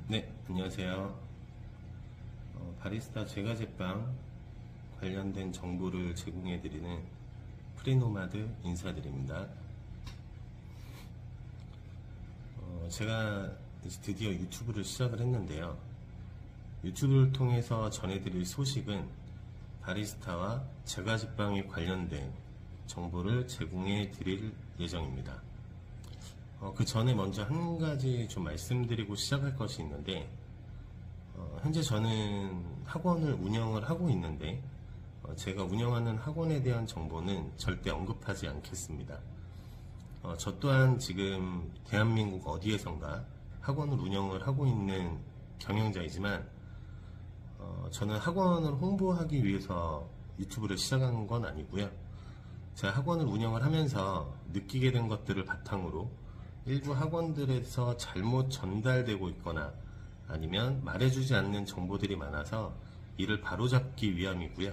네, 안녕하세요. 바리스타 제과제빵 관련된 정보를 제공해드리는 프리노마드 인사드립니다. 제가 이제 드디어 유튜브를 시작을 했는데요. 유튜브를 통해서 전해드릴 소식은 바리스타와 제과제빵에 관련된 정보를 제공해드릴 예정입니다. 그 전에 먼저 한 가지 좀 말씀드리고 시작할 것이 있는데, 현재 저는 학원을 운영을 하고 있는데, 제가 운영하는 학원에 대한 정보는 절대 언급하지 않겠습니다. 저 또한 지금 대한민국 어디에선가 학원을 운영을 하고 있는 경영자이지만, 저는 학원을 홍보하기 위해서 유튜브를 시작한 건 아니고요. 제가 학원을 운영을 하면서 느끼게 된 것들을 바탕으로 일부 학원들에서 잘못 전달되고 있거나 아니면 말해주지 않는 정보들이 많아서 이를 바로잡기 위함이고요.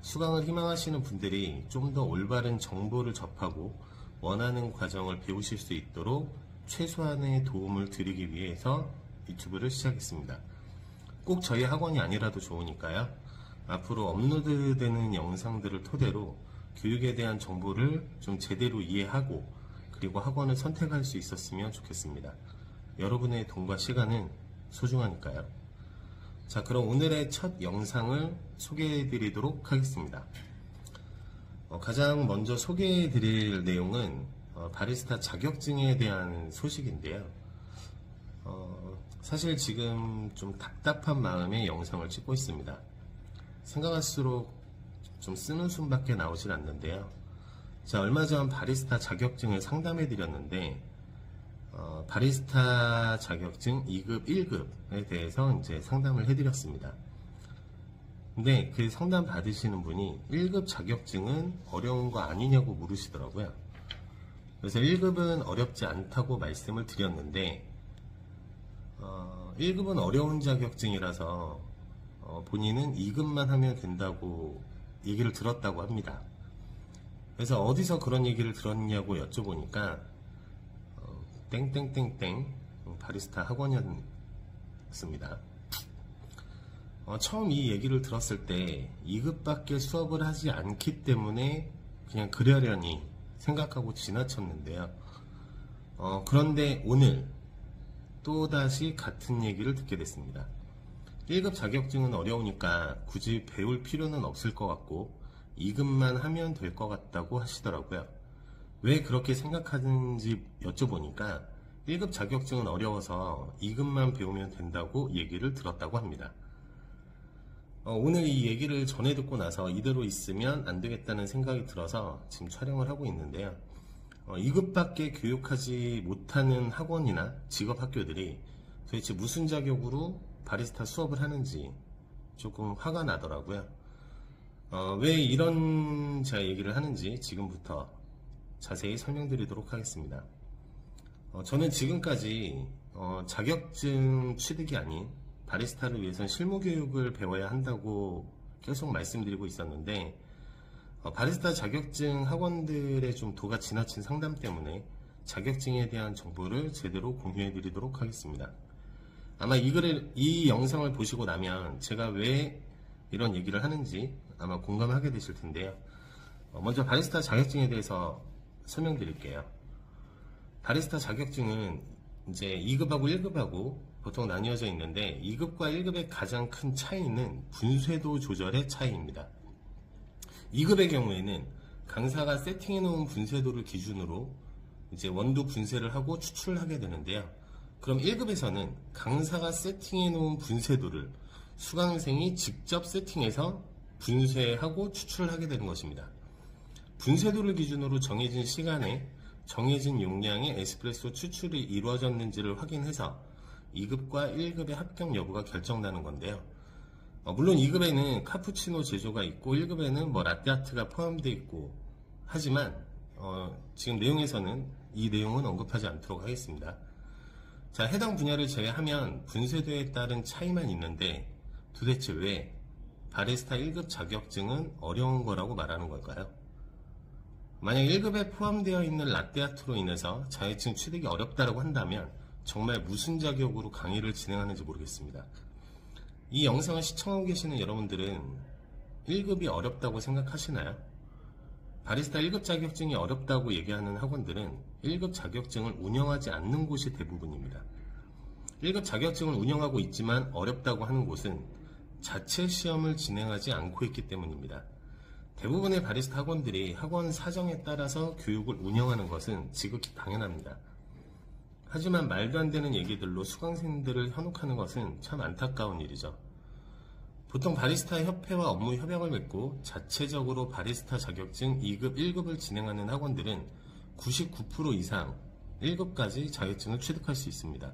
수강을 희망하시는 분들이 좀 더 올바른 정보를 접하고 원하는 과정을 배우실 수 있도록 최소한의 도움을 드리기 위해서 유튜브를 시작했습니다. 꼭 저희 학원이 아니라도 좋으니까요. 앞으로 업로드되는 영상들을 토대로 교육에 대한 정보를 좀 제대로 이해하고 그리고 학원을 선택할 수 있었으면 좋겠습니다. 여러분의 돈과 시간은 소중하니까요. 자, 그럼 오늘의 첫 영상을 소개해 드리도록 하겠습니다. 가장 먼저 소개해 드릴 내용은 바리스타 자격증에 대한 소식인데요. 사실 지금 좀 답답한 마음에 영상을 찍고 있습니다. 생각할수록 좀 쓰는 숨밖에 나오질 않는데요. 자, 얼마 전 바리스타 자격증을 상담해 드렸는데, 바리스타 자격증 2급, 1급에 대해서 이제 상담을 해 드렸습니다. 근데 그 상담 받으시는 분이 1급 자격증은 어려운 거 아니냐고 물으시더라고요. 그래서 1급은 어렵지 않다고 말씀을 드렸는데, 1급은 어려운 자격증이라서 본인은 2급만 하면 된다고 얘기를 들었다고 합니다. 그래서 어디서 그런 얘기를 들었냐고 여쭤보니까 땡땡땡땡 바리스타 학원이었습니다. 처음 이 얘기를 들었을 때 2급밖에 수업을 하지 않기 때문에 그냥 그러려니 생각하고 지나쳤는데요. 그런데 오늘 또다시 같은 얘기를 듣게 됐습니다. 1급 자격증은 어려우니까 굳이 배울 필요는 없을 것 같고 2급만 하면 될 것 같다고 하시더라고요. 왜 그렇게 생각하는지 여쭤보니까 1급 자격증은 어려워서 2급만 배우면 된다고 얘기를 들었다고 합니다. 오늘 이 얘기를 전해 듣고 나서 이대로 있으면 안 되겠다는 생각이 들어서 지금 촬영을 하고 있는데요. 2급밖에 교육하지 못하는 학원이나 직업학교들이 도대체 무슨 자격으로 바리스타 수업을 하는지 조금 화가 나더라고요. 왜 이런 제가 얘기를 하는지 지금부터 자세히 설명드리도록 하겠습니다. 저는 지금까지 자격증 취득이 아닌 바리스타를 위해서는 실무교육을 배워야 한다고 계속 말씀드리고 있었는데, 바리스타 자격증 학원들의 좀 도가 지나친 상담 때문에 자격증에 대한 정보를 제대로 공유해 드리도록 하겠습니다. 아마 이 영상을 보시고 나면 제가 왜 이런 얘기를 하는지 아마 공감하게 되실 텐데요. 먼저 바리스타 자격증에 대해서 설명드릴게요. 바리스타 자격증은 이제 2급하고 1급하고 보통 나뉘어져 있는데, 2급과 1급의 가장 큰 차이는 분쇄도 조절의 차이입니다. 2급의 경우에는 강사가 세팅해 놓은 분쇄도를 기준으로 이제 원두 분쇄를 하고 추출하게 되는데요. 그럼 1급에서는 강사가 세팅해 놓은 분쇄도를 수강생이 직접 세팅해서 분쇄하고 추출하게 되는 것입니다. 분쇄도를 기준으로 정해진 시간에 정해진 용량의 에스프레소 추출이 이루어졌는지를 확인해서 2급과 1급의 합격 여부가 결정나는 건데요. 물론 2급에는 카푸치노 제조가 있고 1급에는 라떼아트가 포함되어 있고 하지만 지금 내용에서는 이 내용은 언급하지 않도록 하겠습니다. 자, 해당 분야를 제외하면 분쇄도에 따른 차이만 있는데, 도대체 왜 바리스타 1급 자격증은 어려운 거라고 말하는 걸까요? 만약 1급에 포함되어 있는 라떼아트로 인해서 자격증 취득이 어렵다고 한다면 정말 무슨 자격으로 강의를 진행하는지 모르겠습니다. 이 영상을 시청하고 계시는 여러분들은 1급이 어렵다고 생각하시나요? 바리스타 1급 자격증이 어렵다고 얘기하는 학원들은 1급 자격증을 운영하지 않는 곳이 대부분입니다. 1급 자격증을 운영하고 있지만 어렵다고 하는 곳은 자체 시험을 진행하지 않고 있기 때문입니다. 대부분의 바리스타 학원들이 학원 사정에 따라서 교육을 운영하는 것은 지극히 당연합니다. 하지만 말도 안 되는 얘기들로 수강생들을 현혹하는 것은 참 안타까운 일이죠. 보통 바리스타 협회와 업무 협약을 맺고 자체적으로 바리스타 자격증 2급, 1급을 진행하는 학원들은 99% 이상 1급까지 자격증을 취득할 수 있습니다.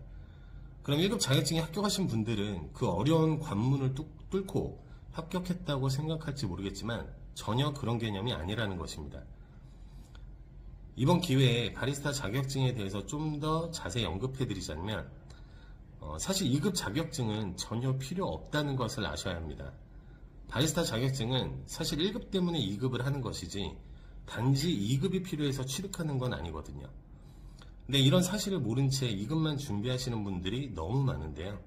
그럼 1급 자격증에 합격하신 분들은 그 어려운 관문을 뚫고 합격했다고 생각할지 모르겠지만 전혀 그런 개념이 아니라는 것입니다. 이번 기회에 바리스타 자격증에 대해서 좀 더 자세히 언급해드리자면 사실 2급 자격증은 전혀 필요 없다는 것을 아셔야 합니다. 바리스타 자격증은 사실 1급 때문에 2급을 하는 것이지 단지 2급이 필요해서 취득하는 건 아니거든요. 근데 이런 사실을 모른 채 2급만 준비하시는 분들이 너무 많은데요.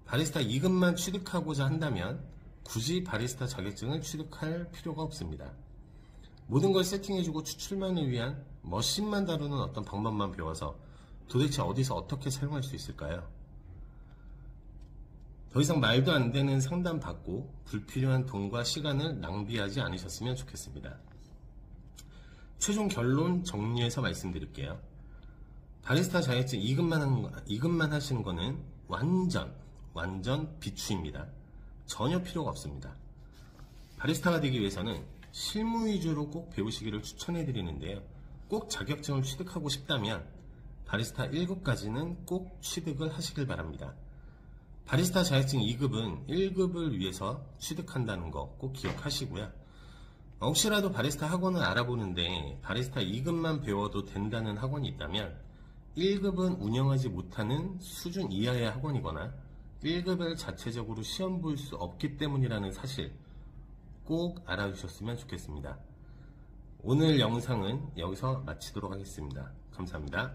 바리스타 2급만 취득하고자 한다면 굳이 바리스타 자격증을 취득할 필요가 없습니다. 모든 걸 세팅해주고 추출만을 위한 머신만 다루는 어떤 방법만 배워서 도대체 어디서 어떻게 사용할 수 있을까요? 더 이상 말도 안 되는 상담 받고 불필요한 돈과 시간을 낭비하지 않으셨으면 좋겠습니다. 최종 결론 정리해서 말씀드릴게요. 바리스타 자격증 2급만 하시는 거는 완전 비추입니다. 전혀 필요가 없습니다. 바리스타가 되기 위해서는 실무 위주로 꼭 배우시기를 추천해 드리는데요. 꼭 자격증을 취득하고 싶다면 바리스타 1급까지는 꼭 취득을 하시길 바랍니다. 바리스타 자격증 2급은 1급을 위해서 취득한다는 거 꼭 기억하시고요. 혹시라도 바리스타 학원을 알아보는데 바리스타 2급만 배워도 된다는 학원이 있다면 1급은 운영하지 못하는 수준 이하의 학원이거나 1급을 자체적으로 시험 볼 수 없기 때문이라는 사실 꼭 알아주셨으면 좋겠습니다. 오늘 영상은 여기서 마치도록 하겠습니다. 감사합니다.